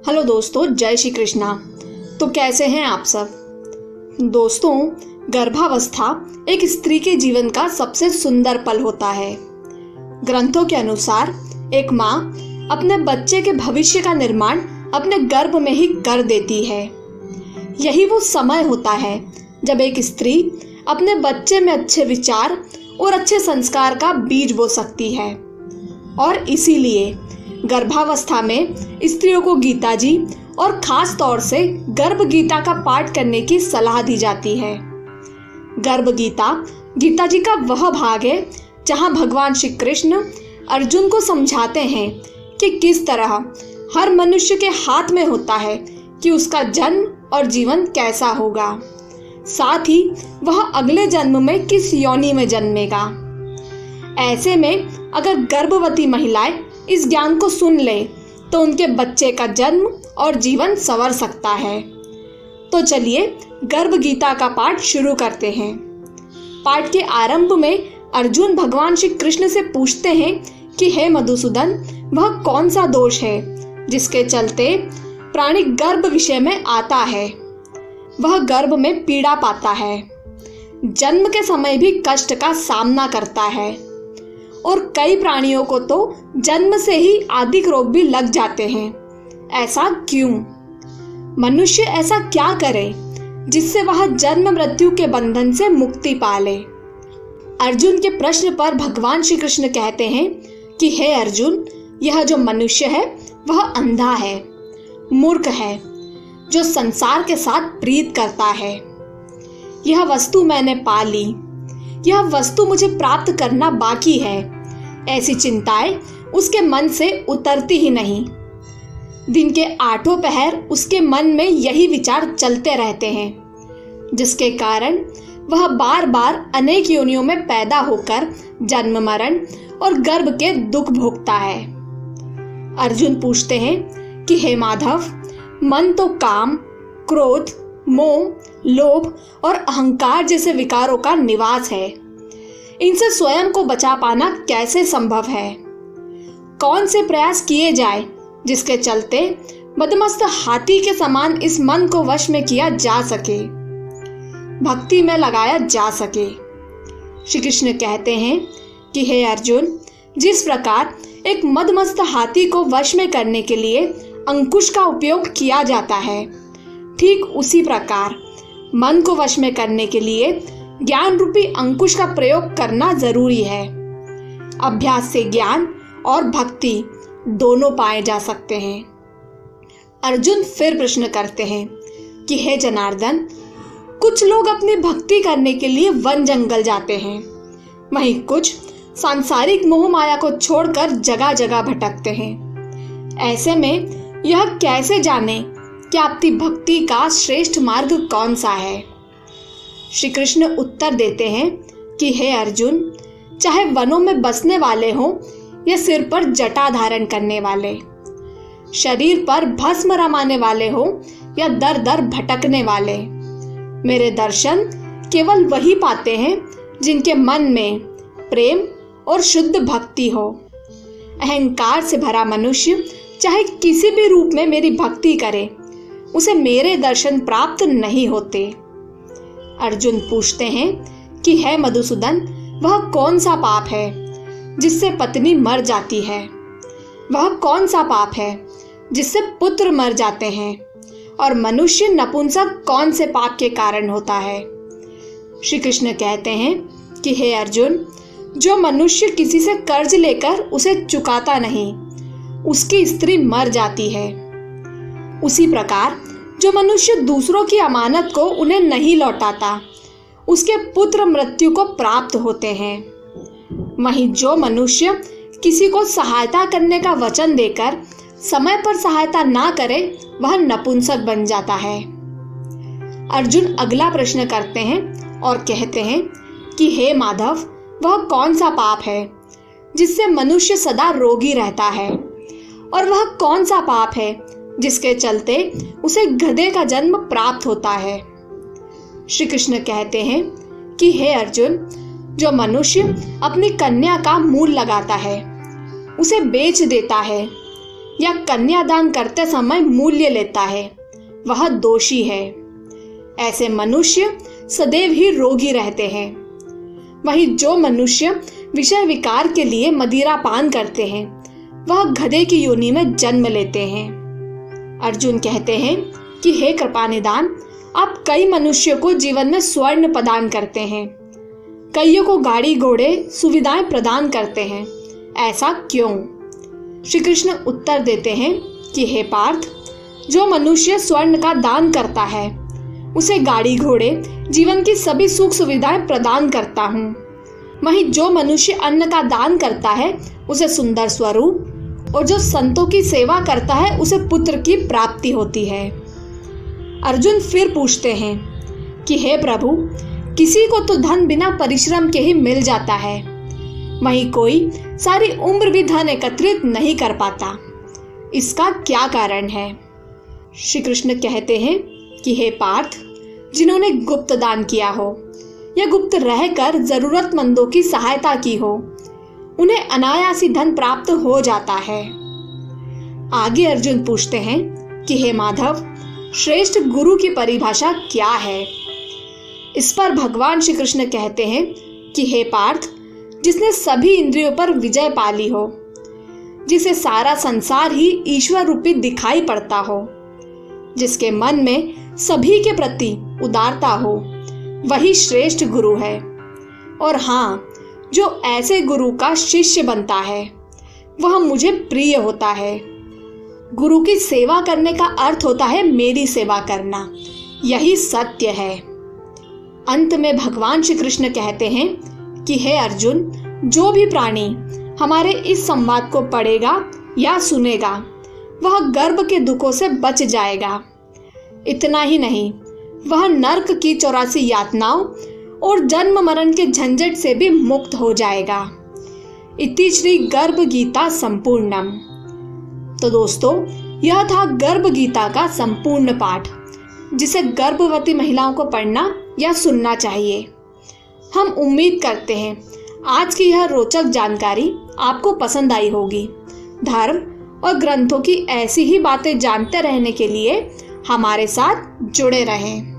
Hello दोस्तों, जय श्री कृष्णा। तो कैसे हैं आप सब दोस्तों। गर्भावस्था एक स्त्री के जीवन का सबसे सुंदर पल होता है। ग्रंथों के अनुसार एक माँ अपने बच्चे के भविष्य का निर्माण अपने गर्भ में ही कर देती है। यही वो समय होता है जब एक स्त्री अपने बच्चे में अच्छे विचार और अच्छे संस्कार का बीज बो सकती है। और इसीलिए गर्भावस्था में स्त्रियों को गीता जी और खास तौर से गर्भ गीता का पाठ करने की सलाह दी जाती है। गर्भ गीता गीता जी का वह भाग है जहां भगवान श्री कृष्ण अर्जुन को समझाते हैं कि किस तरह हर मनुष्य के हाथ में होता है कि उसका जन्म और जीवन कैसा होगा, साथ ही वह अगले जन्म में किस योनि में जन्मेगा। ऐसे में अगर गर्भवती महिलाएं इस ज्ञान को सुन ले तो उनके बच्चे का जन्म और जीवन संवर सकता है। तो चलिए गर्भ गीता का पाठ शुरू करते हैं। पाठ के आरंभ में अर्जुन भगवान श्री कृष्ण से पूछते हैं कि हे मधुसूदन, वह कौन सा दोष है जिसके चलते प्राणी गर्भ विषय में आता है। वह गर्भ में पीड़ा पाता है, जन्म के समय भी कष्ट का सामना करता है और कई प्राणियों को तो जन्म से ही आदिक रोग भी लग जाते हैं। ऐसा क्यों? मनुष्य ऐसा क्या करे जिससे वह जन्म मृत्यु के बंधन से मुक्ति पाले। अर्जुन के प्रश्न पर भगवान श्री कृष्ण कहते हैं कि हे अर्जुन, यह जो मनुष्य है वह अंधा है, मूर्ख है, जो संसार के साथ प्रीत करता है। यह वस्तु मैंने पा ली, यह वस्तु मुझे प्राप्त करना बाकी है, ऐसी चिंताएं उसके मन से उतरती ही नहीं। दिन के आठों पहर उसके मन में यही विचार चलते रहते हैं, जिसके कारण वह बार बार अनेक योनियों में पैदा होकर जन्म मरण और गर्भ के दुख भोगता है। अर्जुन पूछते हैं कि हे माधव, मन तो काम, क्रोध, मोह, लोभ और अहंकार जैसे विकारों का निवास है। इनसे स्वयं को बचा पाना कैसे संभव है? कौन से प्रयास किए जाए जिसके चलते मदमस्त हाथी के समान इस मन को वश में किया जा सके, भक्ति में लगाया जा सके। श्री कृष्ण कहते हैं कि हे अर्जुन, जिस प्रकार एक मदमस्त हाथी को वश में करने के लिए अंकुश का उपयोग किया जाता है, ठीक उसी प्रकार मन को वश में करने के लिए ज्ञान रूपी अंकुश का प्रयोग करना जरूरी है। अभ्यास से ज्ञान और भक्ति दोनों पाए जा सकते हैं। अर्जुन फिर प्रश्न करते हैं कि हे जनार्दन, कुछ लोग अपनी भक्ति करने के लिए वन जंगल जाते हैं, वहीं कुछ सांसारिक मोह माया को छोड़कर जगह जगह भटकते हैं। ऐसे में यह कैसे जाने कि आपकी भक्ति का श्रेष्ठ मार्ग कौन सा है? श्री कृष्ण उत्तर देते हैं कि हे अर्जुन, चाहे वनों में बसने वाले हों या सिर पर जटा धारण करने वाले, शरीर पर भस्म रमाने वाले हों या दर दर भटकने वाले, मेरे दर्शन केवल वही पाते हैं जिनके मन में प्रेम और शुद्ध भक्ति हो। अहंकार से भरा मनुष्य चाहे किसी भी रूप में मेरी भक्ति करे, उसे मेरे दर्शन प्राप्त नहीं होते। अर्जुन पूछते हैं कि हे मधुसूदन, वह कौन सा पाप है जिससे पत्नी मर जाती है? वह कौन सा पाप है जिससे पुत्र मर जाते हैं? और मनुष्य नपुंसक कौन से पाप के कारण होता है? श्री कृष्ण कहते हैं कि हे अर्जुन, जो मनुष्य किसी से कर्ज लेकर उसे चुकाता नहीं, उसकी स्त्री मर जाती है। उसी प्रकार जो मनुष्य दूसरों की अमानत को उन्हें नहीं लौटाता, उसके पुत्र मृत्यु को प्राप्त होते हैं। वहीं जो मनुष्य किसी को सहायता करने का वचन देकर समय पर सहायता ना करे, वह नपुंसक बन जाता है। अर्जुन अगला प्रश्न करते हैं और कहते हैं कि हे माधव, वह कौन सा पाप है जिससे मनुष्य सदा रोगी रहता है? और वह कौन सा पाप है जिसके चलते उसे गधे का जन्म प्राप्त होता है? श्री कृष्ण कहते हैं कि हे अर्जुन, जो मनुष्य अपनी कन्या का मूल लगाता है, उसे बेच देता है, या कन्यादान करते समय मूल्य लेता है वह दोषी है। ऐसे मनुष्य सदैव ही रोगी रहते हैं। वहीं जो मनुष्य विषय विकार के लिए मदिरा पान करते हैं वह गधे की योनि में जन्म लेते हैं। अर्जुन कहते हैं कि हे कृपानिधान, आप कई मनुष्यों को जीवन में स्वर्ण प्रदान करते हैं, कईयों को गाड़ी घोड़े सुविधाएं प्रदान करते हैं, ऐसा क्यों? श्री कृष्ण उत्तर देते हैं कि हे पार्थ, जो मनुष्य स्वर्ण का दान करता है उसे गाड़ी घोड़े जीवन की सभी सुख सुविधाएं प्रदान करता हूँ। वहीं जो मनुष्य अन्न का दान करता है उसे सुंदर स्वरूप, और जो संतों की सेवा करता है उसे पुत्र की प्राप्ति होती है। अर्जुन फिर पूछते हैं कि हे प्रभु, किसी को तो धन बिना परिश्रम के ही मिल जाता है, वहीं कोई सारी उम्र भी धन एकत्रित नहीं कर पाता, इसका क्या कारण है? श्री कृष्ण कहते हैं कि हे पार्थ, जिन्होंने गुप्त दान किया हो या गुप्त रहकर जरूरतमंदों की सहायता की हो उन्हें अनायासी धन प्राप्त हो जाता है। आगे अर्जुन पूछते हैं कि हे माधव, श्रेष्ठ गुरु की परिभाषा क्या है? इस पर भगवान श्री कृष्ण कहते हैं कि हे पार्थ, जिसने सभी इंद्रियों पर विजय पा ली हो, जिसे सारा संसार ही ईश्वर रूपी दिखाई पड़ता हो, जिसके मन में सभी के प्रति उदारता हो, वही श्रेष्ठ गुरु है। और हाँ, जो ऐसे गुरु का शिष्य बनता है वह मुझे प्रिय होता है। गुरु की सेवा करने का अर्थ होता है मेरी सेवा करना, यही सत्य है। अंत में भगवान श्री कृष्ण कहते हैं कि हे अर्जुन, जो भी प्राणी हमारे इस संवाद को पढ़ेगा या सुनेगा वह गर्भ के दुखों से बच जाएगा। इतना ही नहीं, वह नरक की 84 यातनाओं और जन्म मरण के झंझट से भी मुक्त हो जाएगा। इति श्री गर्भ गीता संपूर्णम। तो दोस्तों, यह था गर्भ गीता का संपूर्ण पाठ, जिसे गर्भवती महिलाओं को पढ़ना या सुनना चाहिए। हम उम्मीद करते हैं आज की यह रोचक जानकारी आपको पसंद आई होगी। धर्म और ग्रंथों की ऐसी ही बातें जानते रहने के लिए हमारे साथ जुड़े रहें।